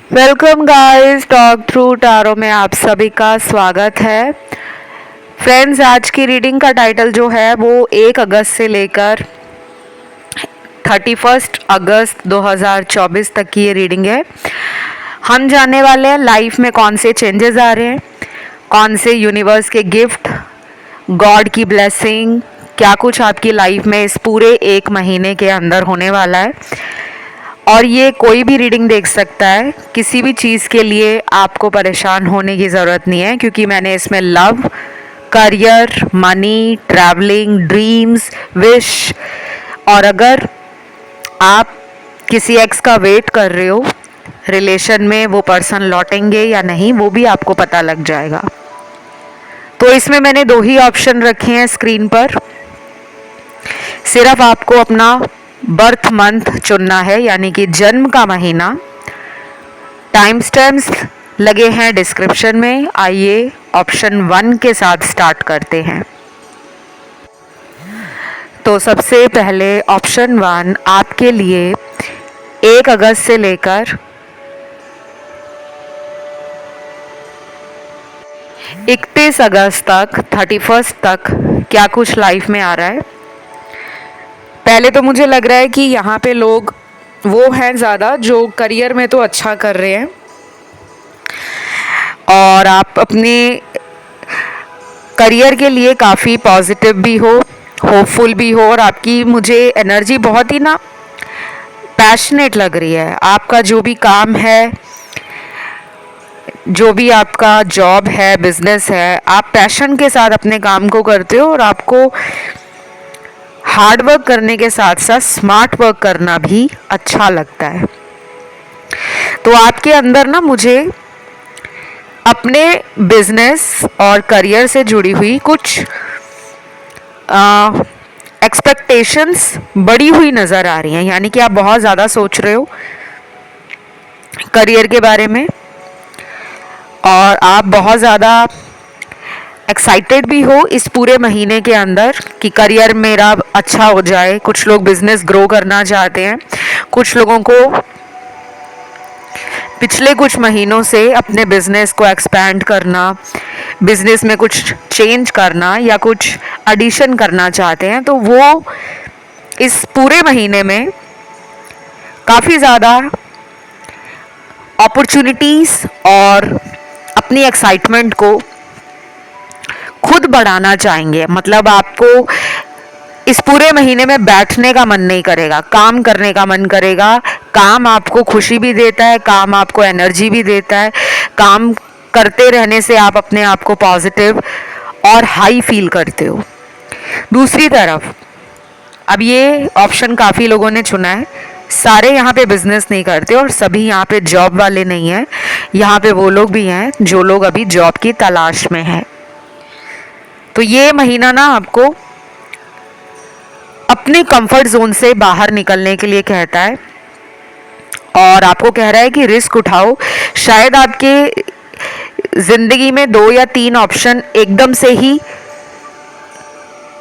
Welcome guys, talk through tarot में आप सभी का स्वागत है। फ्रेंड्स, आज की रीडिंग का टाइटल जो है वो 1 अगस्त से लेकर 31 अगस्त 2024 तक की ये रीडिंग है। हम जानने वाले हैं लाइफ में कौन से चेंजेस आ रहे हैं, कौन से यूनिवर्स के गिफ्ट, गॉड की ब्लेसिंग, क्या कुछ आपकी लाइफ में इस पूरे 1 महीने के अंदर होने वाला है। और ये कोई भी रीडिंग देख सकता है, किसी भी चीज़ के लिए आपको परेशान होने की ज़रूरत नहीं है, क्योंकि मैंने इसमें love, career, money, travelling, dreams, wish और अगर आप किसी एक्स का वेट कर रहे हो रिलेशन में, वो पर्सन लौटेंगे या नहीं वो भी आपको पता लग जाएगा। तो इसमें मैंने 2 ही ऑप्शन रखे हैं स्क्रीन पर। सिर्फ आपको अपना बर्थ मंथ चुनना है, यानी कि जन्म का महीना। टाइम स्टैम्प्स लगे हैं डिस्क्रिप्शन में। आइए ऑप्शन 1 के साथ स्टार्ट करते हैं। तो सबसे पहले ऑप्शन 1 आपके लिए 1 अगस्त से लेकर 31 अगस्त तक, 31 तक क्या कुछ लाइफ में आ रहा है। पहले तो मुझे लग रहा है कि यहाँ पे लोग वो हैं ज़्यादा जो करियर में तो अच्छा कर रहे हैं और आप अपने करियर के लिए काफ़ी पॉजिटिव भी हो, होपफुल भी हो, और आपकी मुझे एनर्जी बहुत ही ना पैशनेट लग रही है। आपका जो भी काम है, जो भी आपका जॉब है, बिजनेस है, आप पैशन के साथ अपने काम को करते हो और आपको हार्ड वर्क करने के साथ साथ स्मार्ट वर्क करना भी अच्छा लगता है। तो आपके अंदर ना मुझे अपने बिजनेस और करियर से जुड़ी हुई कुछ एक्सपेक्टेशंस बढ़ी हुई नज़र आ रही हैं, यानी कि आप बहुत ज़्यादा सोच रहे हो करियर के बारे में और आप बहुत ज़्यादा एक्साइटेड भी हो इस पूरे महीने के अंदर कि करियर मेरा अच्छा हो जाए। कुछ लोग बिजनेस ग्रो करना चाहते हैं, कुछ लोगों को पिछले कुछ महीनों से अपने बिजनेस को एक्सपैंड करना, बिजनेस में कुछ चेंज करना या कुछ एडिशन करना चाहते हैं। तो वो इस पूरे महीने में काफ़ी ज़्यादा अपॉर्चुनिटीज़ और अपनी एक्साइटमेंट को खुद बढ़ाना चाहेंगे। मतलब आपको इस पूरे महीने में बैठने का मन नहीं करेगा, काम करने का मन करेगा। काम आपको खुशी भी देता है, काम आपको एनर्जी भी देता है। काम करते रहने से आप अपने आप को पॉजिटिव और हाई फील करते हो। दूसरी तरफ अब ये ऑप्शन काफ़ी लोगों ने चुना है। सारे यहाँ पे बिजनेस नहीं करते और सभी यहाँ पे जॉब वाले नहीं हैं। यहाँ पे वो लोग भी हैं जो लोग अभी जॉब की तलाश में हैं। तो ये महीना ना आपको अपने कंफर्ट जोन से बाहर निकलने के लिए कहता है और आपको कह रहा है कि रिस्क उठाओ। शायद आपके जिंदगी में 2 या 3 ऑप्शन एकदम से ही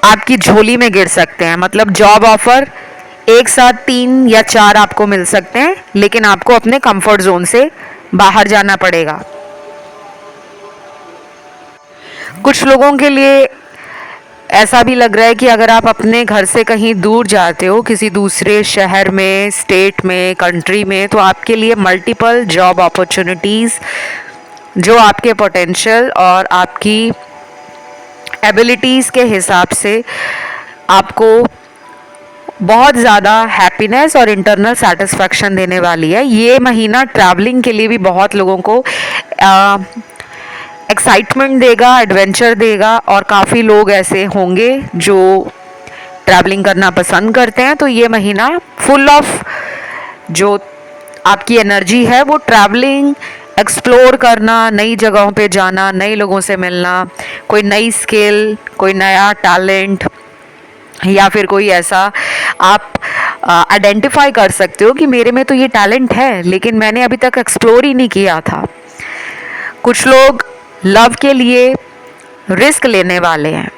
आपकी झोली में गिर सकते हैं। मतलब जॉब ऑफर एक साथ 3 या 4 आपको मिल सकते हैं, लेकिन आपको अपने कंफर्ट जोन से बाहर जाना पड़ेगा। कुछ लोगों के लिए ऐसा भी लग रहा है कि अगर आप अपने घर से कहीं दूर जाते हो, किसी दूसरे शहर में, स्टेट में, कंट्री में, तो आपके लिए मल्टीपल जॉब अपॉर्चुनिटीज़ जो आपके पोटेंशियल और आपकी एबिलिटीज़ के हिसाब से आपको बहुत ज़्यादा हैप्पीनेस और इंटरनल सेटिस्फैक्शन देने वाली है। ये महीना ट्रैवलिंग के लिए भी बहुत लोगों को एक्साइटमेंट देगा, एडवेंचर देगा, और काफ़ी लोग ऐसे होंगे जो ट्रैवलिंग करना पसंद करते हैं। तो ये महीना फुल ऑफ जो आपकी एनर्जी है वो ट्रैवलिंग, एक्सप्लोर करना, नई जगहों पे जाना, नए लोगों से मिलना, कोई नई स्किल, कोई नया टैलेंट, या फिर कोई ऐसा आप आइडेंटिफाई कर सकते हो कि मेरे में तो ये टैलेंट है लेकिन मैंने अभी तक एक्सप्लोर ही नहीं किया था। कुछ लोग लव के लिए रिस्क लेने वाले हैं।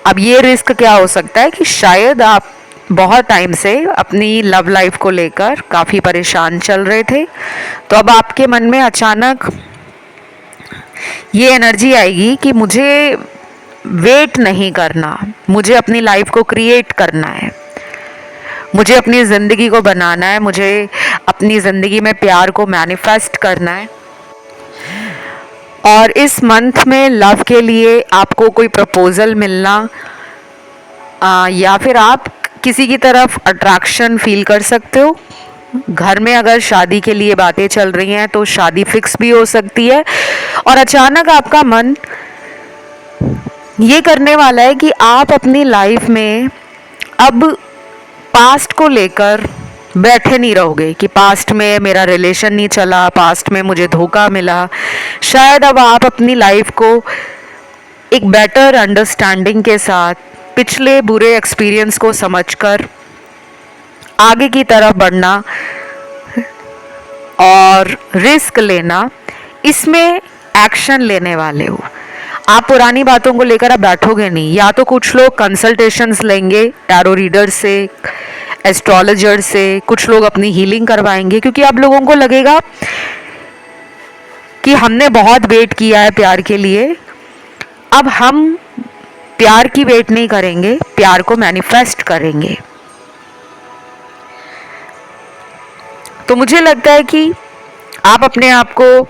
अब ये रिस्क क्या हो सकता है कि शायद आप बहुत टाइम से अपनी लव लाइफ को लेकर काफ़ी परेशान चल रहे थे, तो अब आपके मन में अचानक ये एनर्जी आएगी कि मुझे वेट नहीं करना, मुझे अपनी लाइफ को क्रिएट करना है, मुझे अपनी ज़िंदगी को बनाना है, मुझे अपनी ज़िंदगी में प्यार को मैनिफेस्ट करना है। और इस मंथ में लव के लिए आपको कोई प्रपोज़ल मिलना या फिर आप किसी की तरफ अट्रैक्शन फील कर सकते हो। घर में अगर शादी के लिए बातें चल रही हैं तो शादी फिक्स भी हो सकती है। और अचानक आपका मन ये करने वाला है कि आप अपनी लाइफ में अब पास्ट को लेकर बैठे नहीं रहोगे कि पास्ट में मेरा रिलेशन नहीं चला, पास्ट में मुझे धोखा मिला। शायद अब आप अपनी लाइफ को एक बेटर अंडरस्टैंडिंग के साथ पिछले बुरे एक्सपीरियंस को समझकर आगे की तरफ बढ़ना और रिस्क लेना, इसमें एक्शन लेने वाले हो। आप पुरानी बातों को लेकर अब बैठोगे नहीं। या तो कुछ लोग कंसल्टेशंस लेंगे टैरो रीडर से, एस्ट्रोलॉजर से, कुछ लोग अपनी हीलिंग करवाएंगे, क्योंकि अब लोगों को लगेगा कि हमने बहुत वेट किया है प्यार के लिए, अब हम प्यार की वेट नहीं करेंगे, प्यार को मैनिफेस्ट करेंगे। तो मुझे लगता है कि आप अपने आप को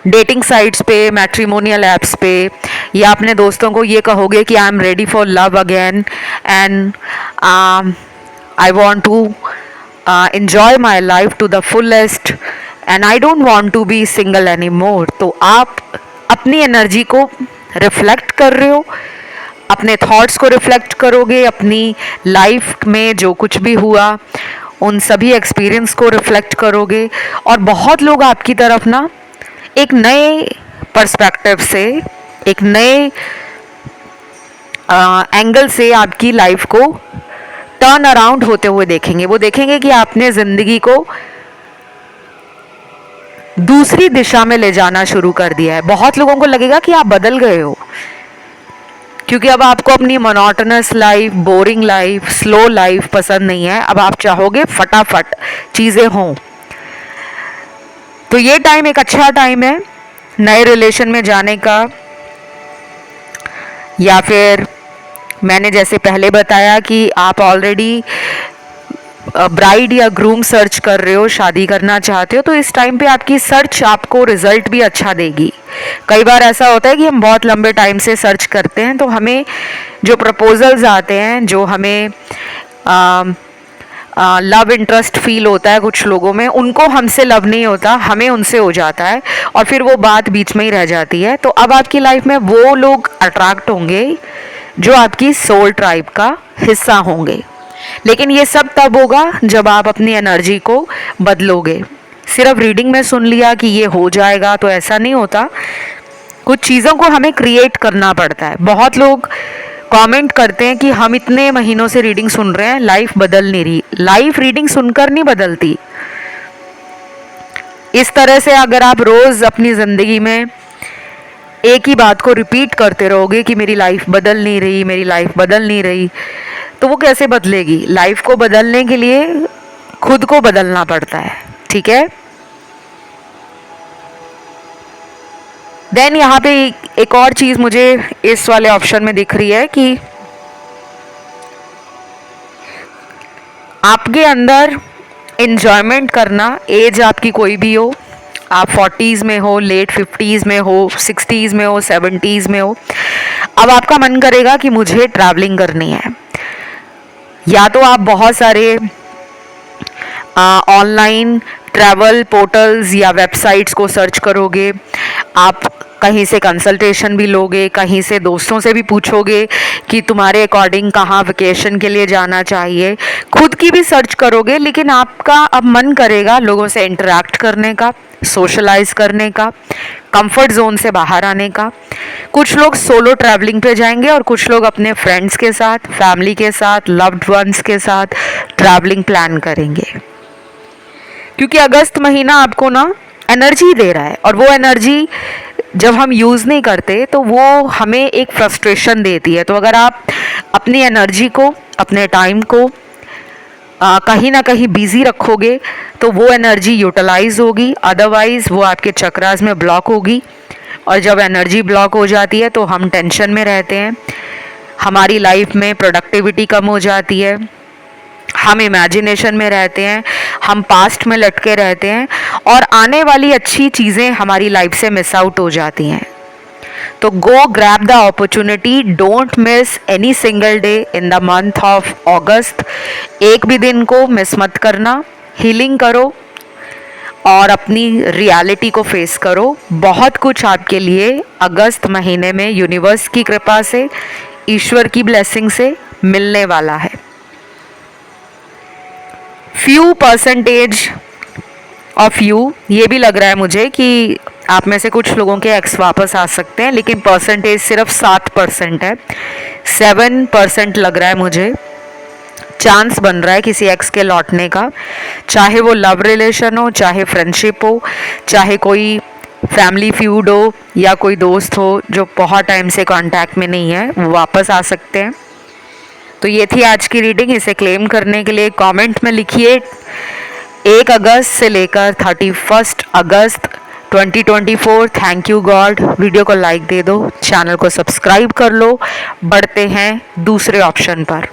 डेटिंग साइट्स पे, मैट्रिमोनियल ऐप्स पे या अपने दोस्तों को ये कहोगे कि I am ready for love again and I want to enjoy my life to the fullest and I don't want to be single anymore, तो आप अपनी एनर्जी को रिफ्लेक्ट कर रहे हो, अपने थॉट्स को रिफ्लेक्ट करोगे, अपनी लाइफ में जो कुछ भी हुआ उन सभी एक्सपीरियंस को रिफ्लेक्ट करोगे। और बहुत लोग आपकी तरफ ना एक नए पर्सपेक्टिव से, एक नए एंगल से आपकी लाइफ को टर्न अराउंड होते हुए देखेंगे। वो देखेंगे कि आपने ज़िंदगी को दूसरी दिशा में ले जाना शुरू कर दिया है। बहुत लोगों को लगेगा कि आप बदल गए हो, क्योंकि अब आपको अपनी monotonous life, boring life, slow life पसंद नहीं है। अब आप चाहोगे फटाफट चीज़ें हों। तो ये टाइम एक अच्छा टाइम है नए रिलेशन में जाने का, या फिर मैंने जैसे पहले बताया कि आप ऑलरेडी ब्राइड या ग्रूम सर्च कर रहे हो, शादी करना चाहते हो, तो इस टाइम पे आपकी सर्च आपको रिजल्ट भी अच्छा देगी। कई बार ऐसा होता है कि हम बहुत लंबे टाइम से सर्च करते हैं, तो हमें जो प्रपोजल्स आते हैं, जो हमें लव इंटरेस्ट फील होता है कुछ लोगों में, उनको हमसे लव नहीं होता, हमें उनसे हो जाता है और फिर वो बात बीच में ही रह जाती है। तो अब आपकी लाइफ में वो लोग अट्रैक्ट होंगे जो आपकी सोल ट्राइब का हिस्सा होंगे। लेकिन ये सब तब होगा जब आप अपनी एनर्जी को बदलोगे। सिर्फ रीडिंग में सुन लिया कि ये हो जाएगा, तो ऐसा नहीं होता। कुछ चीज़ों को हमें क्रिएट करना पड़ता है। बहुत लोग कमेंट करते हैं कि हम इतने महीनों से रीडिंग सुन रहे हैं, लाइफ बदल नहीं रही। लाइफ रीडिंग सुनकर नहीं बदलती। इस तरह से अगर आप रोज़ अपनी ज़िंदगी में एक ही बात को रिपीट करते रहोगे कि मेरी लाइफ बदल नहीं रही, मेरी लाइफ बदल नहीं रही, तो वो कैसे बदलेगी। लाइफ को बदलने के लिए खुद को बदलना पड़ता है, ठीक है। देन यहाँ पे एक और चीज़ मुझे इस वाले ऑप्शन में दिख रही है कि आपके अंदर एंजॉयमेंट करना, एज आपकी कोई भी हो, आप 40s में हो, लेट 50s में हो, 60s में हो, 70s में हो, अब आपका मन करेगा कि मुझे ट्रैवलिंग करनी है। या तो आप बहुत सारे ऑनलाइन ट्रैवल पोर्टल्स या वेबसाइट्स को सर्च करोगे, आप कहीं से कंसल्टेशन भी लोगे, कहीं से दोस्तों से भी पूछोगे कि तुम्हारे अकॉर्डिंग कहाँ वेकेशन के लिए जाना चाहिए, खुद की भी सर्च करोगे। लेकिन आपका अब मन करेगा लोगों से इंटरेक्ट करने का, सोशलाइज करने का, कंफर्ट जोन से बाहर आने का। कुछ लोग सोलो ट्रैवलिंग पे जाएंगे और कुछ लोग अपने फ्रेंड्स के साथ, फैमिली के साथ, लव्ड वंस के साथ ट्रैवलिंग प्लान करेंगे। क्योंकि अगस्त महीना आपको ना एनर्जी दे रहा है, और वो एनर्जी जब हम यूज़ नहीं करते तो वो हमें एक फ्रस्ट्रेशन देती है। तो अगर आप अपनी एनर्जी को, अपने टाइम को कहीं ना कहीं बिजी रखोगे तो वो एनर्जी यूटिलाइज होगी, अदरवाइज वो आपके चक्रास में ब्लॉक होगी। और जब एनर्जी ब्लॉक हो जाती है तो हम टेंशन में रहते हैं, हमारी लाइफ में प्रोडक्टिविटी कम हो जाती है, हम इमेजिनेशन में रहते हैं, हम पास्ट में लटके रहते हैं और आने वाली अच्छी चीज़ें हमारी लाइफ से मिस आउट हो जाती हैं। तो गो grab the opportunity, don't miss any single day in the month of अगस्त। एक भी दिन को मिस मत करना, हीलिंग करो और अपनी रियलिटी को फेस करो। बहुत कुछ आपके लिए अगस्त महीने में यूनिवर्स की कृपा से, ईश्वर की ब्लेसिंग से मिलने वाला है। फ्यू परसेंटेज ऑफ यू, ये भी लग रहा है मुझे कि आप में से कुछ लोगों के एक्स वापस आ सकते हैं, लेकिन परसेंटेज सिर्फ 7% है। 7% लग रहा है मुझे चांस बन रहा है किसी एक्स के लौटने का, चाहे वो लव रिलेशन हो, चाहे फ्रेंडशिप हो, चाहे कोई फैमिली फ्यूड हो या कोई दोस्त हो जो बहुत टाइम से कांटेक्ट में नहीं है, वो वापस आ सकते हैं। तो ये थी आज की रीडिंग। इसे क्लेम करने के लिए कमेंट में लिखिए 1 अगस्त से लेकर 31 अगस्त 2024। Thank you God. वीडियो को लाइक दे दो, चैनल को सब्सक्राइब कर लो। बढ़ते हैं दूसरे ऑप्शन पर।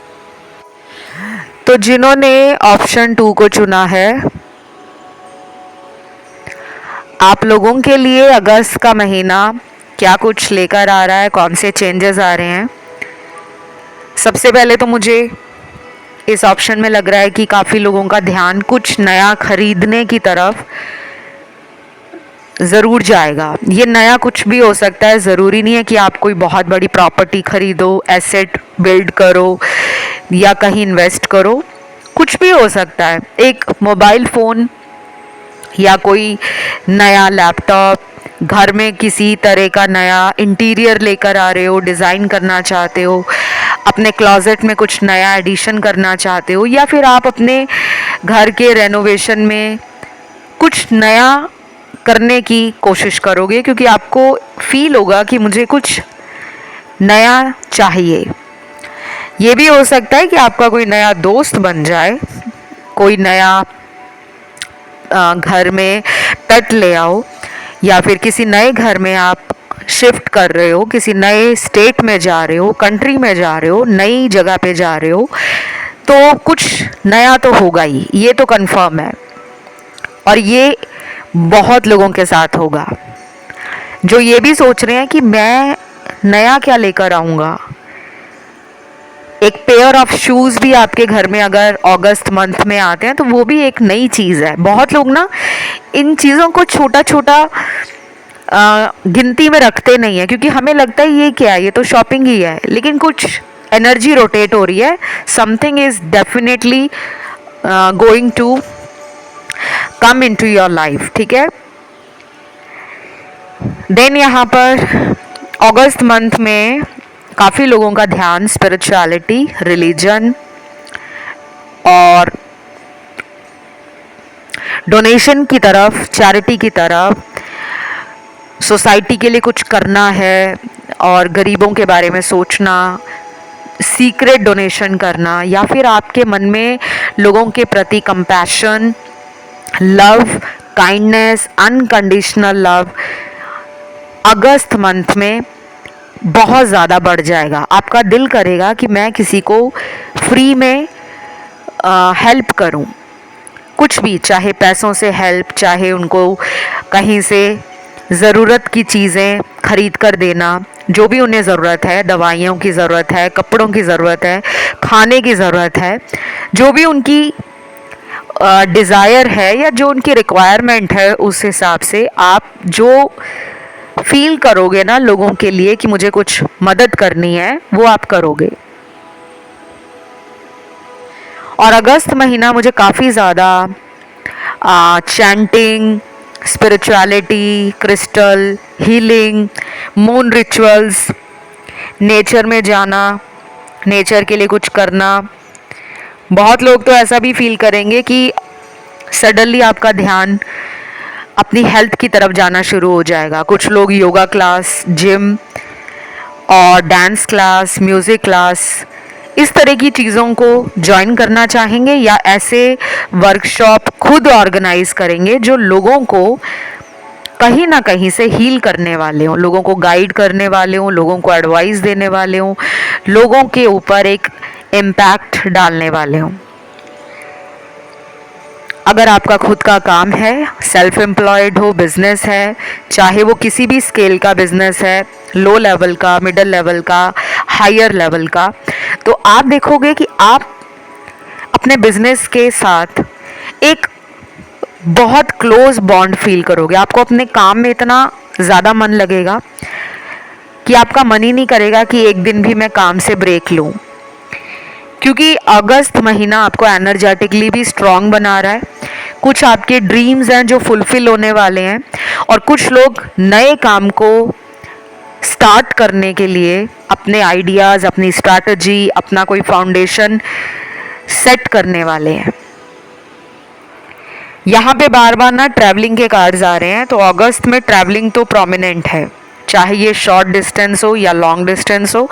तो जिन्होंने ऑप्शन 2 को चुना है, आप लोगों के लिए अगस्त का महीना क्या कुछ लेकर आ रहा है, कौन से चेंजेस आ रहे हैं। सबसे पहले तो मुझे इस ऑप्शन में लग रहा है कि काफ़ी लोगों का ध्यान कुछ नया खरीदने की तरफ ज़रूर जाएगा। ये नया कुछ भी हो सकता है, ज़रूरी नहीं है कि आप कोई बहुत बड़ी प्रॉपर्टी खरीदो, एसेट बिल्ड करो या कहीं इन्वेस्ट करो, कुछ भी हो सकता है। एक मोबाइल फ़ोन या कोई नया लैपटॉप, घर में किसी तरह का नया इंटीरियर लेकर आ रहे हो, डिज़ाइन करना चाहते हो, अपने क्लोजेट में कुछ नया एडिशन करना चाहते हो, या फिर आप अपने घर के रेनोवेशन में कुछ नया करने की कोशिश करोगे, क्योंकि आपको फील होगा कि मुझे कुछ नया चाहिए। ये भी हो सकता है कि आपका कोई नया दोस्त बन जाए, कोई नया घर में पेट ले आओ, या फिर किसी नए घर में आप शिफ्ट कर रहे हो, किसी नए स्टेट में जा रहे हो, कंट्री में जा रहे हो, नई जगह पे जा रहे हो, तो कुछ नया तो होगा ही, ये तो कंफर्म है। और ये बहुत लोगों के साथ होगा जो ये भी सोच रहे हैं कि मैं नया क्या लेकर आऊँगा। एक पेयर ऑफ शूज़ भी आपके घर में अगर अगस्त मंथ में आते हैं तो वो भी एक नई चीज़ है। बहुत लोग ना इन चीज़ों को छोटा छोटा गिनती में रखते नहीं है, क्योंकि हमें लगता है ये क्या है, ये तो शॉपिंग ही है। लेकिन कुछ एनर्जी रोटेट हो रही है, something is definitely going to come into your life, ठीक है। देन यहाँ पर अगस्त मंथ में काफ़ी लोगों का ध्यान स्पिरिचुअलिटी, रिलीजन और डोनेशन की तरफ, चैरिटी की तरफ, सोसाइटी के लिए कुछ करना है और गरीबों के बारे में सोचना, सीक्रेट डोनेशन करना, या फिर आपके मन में लोगों के प्रति compassion, love, kindness, unconditional love अगस्त मंथ में बहुत ज़्यादा बढ़ जाएगा। आपका दिल करेगा कि मैं किसी को फ्री में हेल्प करूं, कुछ भी, चाहे पैसों से हेल्प, चाहे उनको कहीं से ज़रूरत की चीज़ें खरीद कर देना, जो भी उन्हें ज़रूरत है, दवाइयों की ज़रूरत है, कपड़ों की ज़रूरत है, खाने की ज़रूरत है, जो भी उनकी डिज़ायर है या जो उनकी रिक्वायरमेंट है, उस हिसाब से आप जो फील करोगे ना लोगों के लिए कि मुझे कुछ मदद करनी है, वो आप करोगे। और अगस्त महीना मुझे काफ़ी ज़्यादा chanting, spirituality, crystal, healing, moon rituals, nature में जाना, नेचर के लिए कुछ करना। बहुत लोग तो ऐसा भी फील करेंगे कि सडनली आपका ध्यान अपनी हेल्थ की तरफ जाना शुरू हो जाएगा। कुछ लोग योगा क्लास, जिम और डांस क्लास, म्यूज़िक क्लास, इस तरह की चीज़ों को ज्वाइन करना चाहेंगे या ऐसे वर्कशॉप खुद ऑर्गेनाइज करेंगे जो लोगों को कहीं ना कहीं से हील करने वाले हों, लोगों को गाइड करने वाले हों, लोगों को एडवाइस देने वाले हों, लोगों के ऊपर एक इम्पैक्ट डालने वाले हों। अगर आपका खुद का काम है, सेल्फ एम्प्लॉयड हो, बिजनेस है, चाहे वो किसी भी स्केल का बिजनेस है, लो लेवल का, मिडिल लेवल का, हायर लेवल का, तो आप देखोगे कि आप अपने बिजनेस के साथ एक बहुत क्लोज बॉन्ड फील करोगे। आपको अपने काम में इतना ज़्यादा मन लगेगा कि आपका मन ही नहीं करेगा कि एक दिन भी मैं काम से ब्रेक लूँ, क्योंकि अगस्त महीना आपको एनर्जेटिकली भी स्ट्रांग बना रहा है। कुछ आपके ड्रीम्स हैं जो फुलफिल होने वाले हैं, और कुछ लोग नए काम को स्टार्ट करने के लिए अपने आइडियाज़, अपनी स्ट्रैटेजी, अपना कोई फाउंडेशन सेट करने वाले हैं। यहाँ पे बार बार ना ट्रैवलिंग के कार्ड्स आ रहे हैं, तो अगस्त में ट्रैवलिंग तो प्रोमिनेंट है, चाहे ये शॉर्ट डिस्टेंस हो या लॉन्ग डिस्टेंस हो।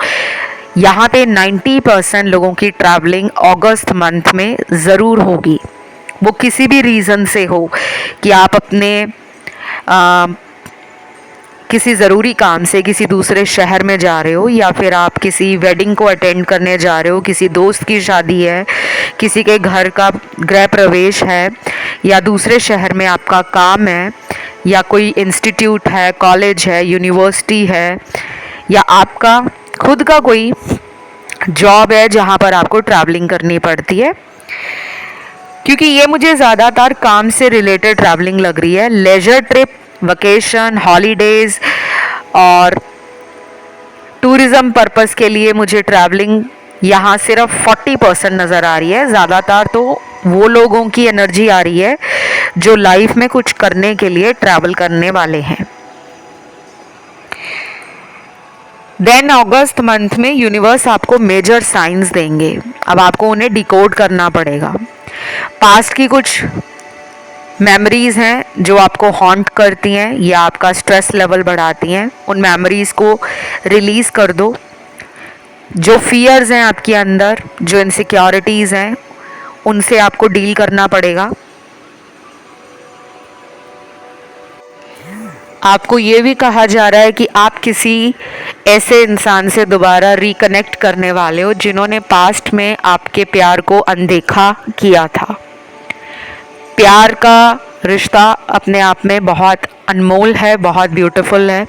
यहाँ पे 90% लोगों की ट्रैवलिंग अगस्त मंथ में ज़रूर होगी। वो किसी भी रीज़न से हो, कि आप अपने किसी ज़रूरी काम से किसी दूसरे शहर में जा रहे हो, या फिर आप किसी वेडिंग को अटेंड करने जा रहे हो, किसी दोस्त की शादी है, किसी के घर का गृह प्रवेश है, या दूसरे शहर में आपका काम है, या कोई इंस्टीट्यूट है, कॉलेज है, यूनिवर्सिटी है, या आपका खुद का कोई जॉब है जहाँ पर आपको ट्रैवलिंग करनी पड़ती है। क्योंकि ये मुझे ज़्यादातर काम से रिलेटेड ट्रैवलिंग लग रही है। लेजर ट्रिप, वकेशन, हॉलीडेज़ और टूरिज़्म पर्पस के लिए मुझे ट्रैवलिंग यहाँ सिर्फ 40% नज़र आ रही है। ज़्यादातर तो वो लोगों की एनर्जी आ रही है जो लाइफ में कुछ करने के लिए ट्रैवल करने वाले हैं। देन अगस्त मंथ में यूनिवर्स आपको मेजर साइंस देंगे। अब आपको उन्हें डिकोड करना पड़ेगा। पास्ट की कुछ मेमोरीज़ हैं जो आपको हॉन्ट करती हैं या आपका स्ट्रेस लेवल बढ़ाती हैं, उन मेमोरीज़ को रिलीज़ कर दो। जो फियर्स हैं आपके अंदर, जो इनसिक्योरिटीज़ हैं, उनसे आपको डील करना पड़ेगा। आपको ये भी कहा जा रहा है कि आप किसी ऐसे इंसान से दोबारा रिकनेक्ट करने वाले हो जिन्होंने पास्ट में आपके प्यार को अनदेखा किया था। प्यार का रिश्ता अपने आप में बहुत अनमोल है, बहुत ब्यूटीफुल है,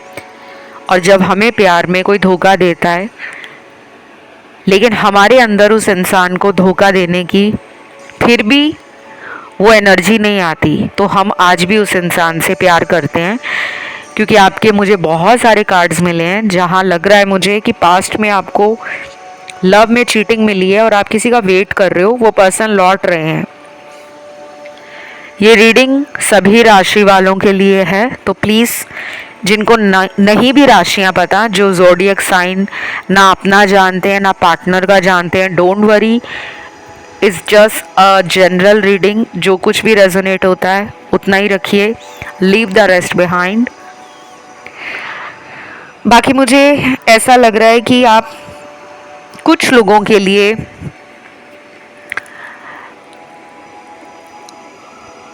और जब हमें प्यार में कोई धोखा देता है, लेकिन हमारे अंदर उस इंसान को धोखा देने की फिर भी वो एनर्जी नहीं आती, तो हम आज भी उस इंसान से प्यार करते हैं। क्योंकि आपके मुझे बहुत सारे कार्ड्स मिले हैं जहाँ लग रहा है मुझे कि पास्ट में आपको लव में चीटिंग मिली है और आप किसी का वेट कर रहे हो, वो पर्सन लौट रहे हैं। ये रीडिंग सभी राशि वालों के लिए है, तो प्लीज़ जिनको नहीं भी राशियाँ पता, जो ज़ोडिएक साइन ना अपना जानते हैं ना पार्टनर का जानते हैं, don't worry, is just a general reading. जो कुछ भी रेजोनेट होता है उतना ही रखिए, लीव द रेस्ट बिहाइंड। बाकी मुझे ऐसा लग रहा है कि आप कुछ लोगों के लिए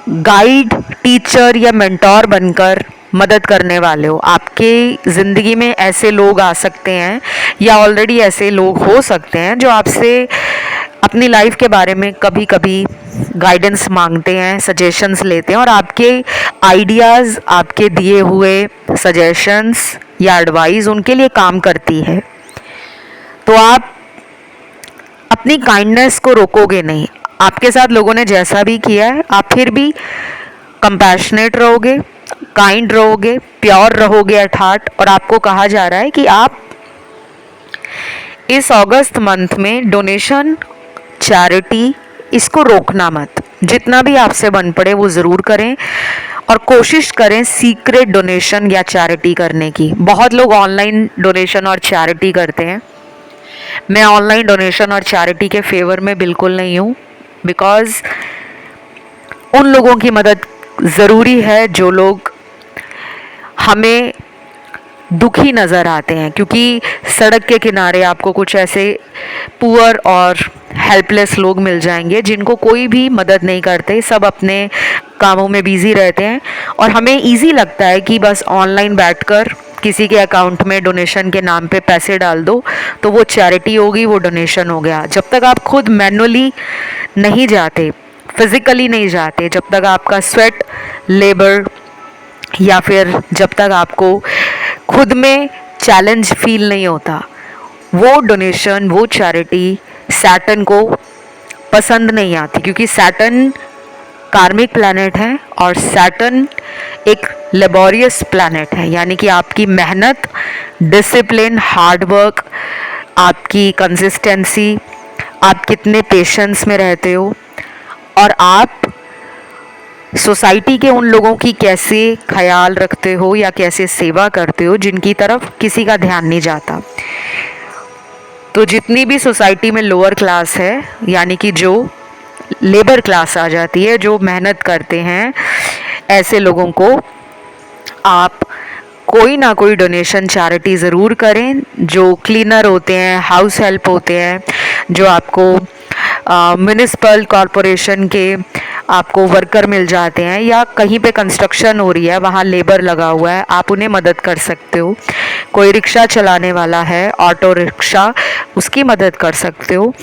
गाइड, टीचर या मेंटोर बनकर मदद करने वाले हो। आपके ज़िंदगी में ऐसे लोग आ सकते हैं या ऑलरेडी ऐसे लोग हो सकते हैं जो आपसे अपनी लाइफ के बारे में कभी कभी गाइडेंस मांगते हैं, सजेशंस लेते हैं, और आपके आइडियाज़, आपके दिए हुए सजेशंस या एडवाइस उनके लिए काम करती है। तो आप अपनी काइंडनेस को रोकोगे नहीं। आपके साथ लोगों ने जैसा भी किया है, आप फिर भी कंपैशनेट रहोगे, काइंड रहोगे, प्योर रहोगे एट हार्ट। और आपको कहा जा रहा है कि आप इस अगस्त मंथ में डोनेशन, चैरिटी, इसको रोकना मत। जितना भी आपसे बन पड़े वो ज़रूर करें, और कोशिश करें सीक्रेट डोनेशन या चैरिटी करने की। बहुत लोग ऑनलाइन डोनेशन और चैरिटी करते हैं। मैं ऑनलाइन डोनेशन और चैरिटी के फेवर में बिल्कुल नहीं हूँ, बिकॉज़ उन लोगों की मदद ज़रूरी है जो लोग हमें दुखी नज़र आते हैं, क्योंकि सड़क के किनारे आपको कुछ ऐसे पुअर और हेल्पलेस लोग मिल जाएंगे जिनको कोई भी मदद नहीं करते, सब अपने कामों में बिजी रहते हैं। और हमें इजी लगता है कि बस ऑनलाइन बैठकर किसी के अकाउंट में डोनेशन के नाम पे पैसे डाल दो तो वो चैरिटी होगी, वो डोनेशन हो गया। जब तक आप खुद मैनुअली नहीं जाते, फिज़िकली नहीं जाते, जब तक आपका स्वेट लेबर या फिर जब तक आपको खुद में चैलेंज फील नहीं होता, वो डोनेशन, वो चैरिटी सैटर्न को पसंद नहीं आती। क्योंकि सैटर्न कार्मिक प्लैनेट है और सैटर्न एक लेबोरियस प्लैनेट है, यानी कि आपकी मेहनत, डिसिप्लिन, हार्ड वर्क, आपकी कंसिस्टेंसी, आप कितने पेशेंस में रहते हो और आप सोसाइटी के उन लोगों की कैसे ख्याल रखते हो या कैसे सेवा करते हो जिनकी तरफ किसी का ध्यान नहीं जाता। तो जितनी भी सोसाइटी में लोअर क्लास है, यानी कि जो लेबर क्लास आ जाती है, जो मेहनत करते हैं, ऐसे लोगों को आप कोई ना कोई डोनेशन चैरिटी ज़रूर करें। जो क्लीनर होते हैं, हाउस हेल्प होते हैं, जो आपको म्युनिसिपल कॉरपोरेशन के आपको वर्कर मिल जाते हैं, या कहीं पे कंस्ट्रक्शन हो रही है, वहाँ लेबर लगा हुआ है, आप उन्हें मदद कर सकते हो। कोई रिक्शा चलाने वाला है, ऑटो रिक्शा, उसकी मदद कर सकते हो।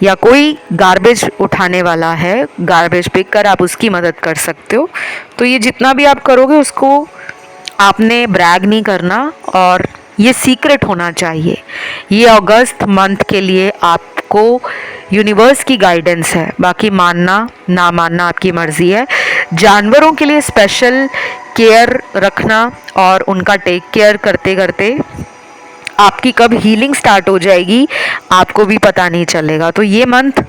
या कोई गार्बेज उठाने वाला है, गार्बेज पिक कर आप उसकी मदद कर सकते हो। तो ये जितना भी आप करोगे उसको आपने ब्रैग नहीं करना और ये सीक्रेट होना चाहिए। ये अगस्त मंथ के लिए आपको यूनिवर्स की गाइडेंस है, बाकी मानना ना मानना आपकी मर्ज़ी है। जानवरों के लिए स्पेशल केयर रखना और उनका टेक केयर करते करते आपकी कब हीलिंग स्टार्ट हो जाएगी आपको भी पता नहीं चलेगा। तो ये मंथ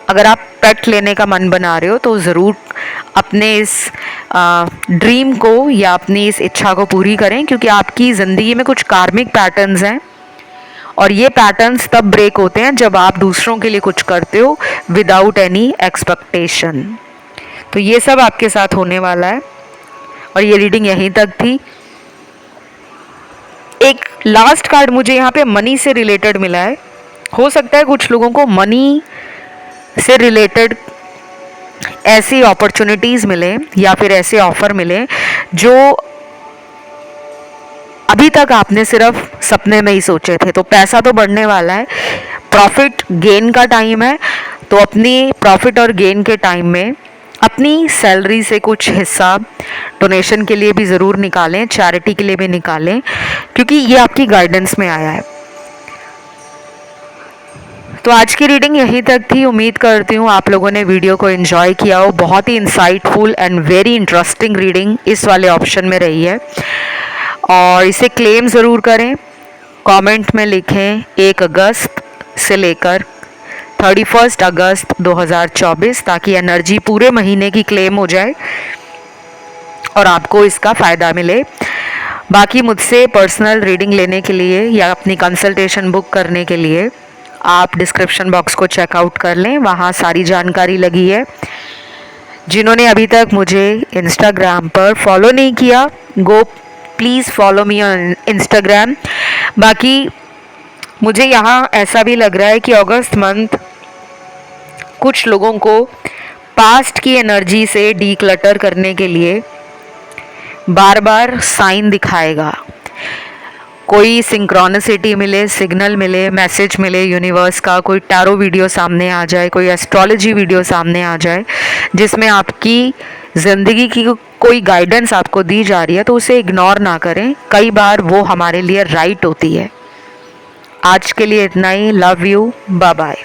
अगर आप पेट लेने का मन बना रहे हो तो ज़रूर अपने इस ड्रीम को या अपनी इस इच्छा को पूरी करें, क्योंकि आपकी ज़िंदगी में कुछ कार्मिक पैटर्न्स हैं और ये पैटर्न्स तब ब्रेक होते हैं जब आप दूसरों के लिए कुछ करते हो विदाउट एनी एक्सपेक्टेशन। तो ये सब आपके साथ होने वाला है और ये रीडिंग यहीं तक थी। एक लास्ट कार्ड मुझे यहाँ पे मनी से रिलेटेड मिला है। हो सकता है कुछ लोगों को मनी से रिलेटेड ऐसी अपॉर्चुनिटीज़ मिले या फिर ऐसे ऑफ़र मिले जो अभी तक आपने सिर्फ सपने में ही सोचे थे। तो पैसा तो बढ़ने वाला है, प्रॉफिट गेन का टाइम है। तो अपनी प्रॉफिट और गेन के टाइम में अपनी सैलरी से कुछ हिस्सा डोनेशन के लिए भी ज़रूर निकालें, चैरिटी के लिए भी निकालें, क्योंकि ये आपकी गाइडेंस में आया है। तो आज की रीडिंग यहीं तक थी। उम्मीद करती हूँ आप लोगों ने वीडियो को एंजॉय किया हो। बहुत ही insightful and very interesting reading इस वाले ऑप्शन में रही है और इसे क्लेम ज़रूर करें। कमेंट में लिखें 1 अगस्त से लेकर 31 अगस्त 2024, ताकि एनर्जी पूरे महीने की क्लेम हो जाए और आपको इसका फ़ायदा मिले। बाकी मुझसे पर्सनल रीडिंग लेने के लिए या अपनी कंसल्टेशन बुक करने के लिए आप डिस्क्रिप्शन बॉक्स को चेकआउट कर लें, वहाँ सारी जानकारी लगी है। जिन्होंने अभी तक मुझे इंस्टाग्राम पर फॉलो नहीं किया, go please follow me on Instagram. बाकी मुझे यहाँ ऐसा भी लग रहा है कि अगस्त मंथ कुछ लोगों को पास्ट की एनर्जी से डीक्लटर करने के लिए बार बार साइन दिखाएगा। कोई सिंक्रोनिसिटी मिले, सिग्नल मिले, मैसेज मिले यूनिवर्स का, कोई टैरो वीडियो सामने आ जाए, कोई एस्ट्रोलॉजी वीडियो सामने आ जाए जिसमें आपकी ज़िंदगी की कोई गाइडेंस आपको दी जा रही है, तो उसे इग्नोर ना करें। कई बार वो हमारे लिए राइट होती है। आज के लिए इतना ही। Love you, bye bye.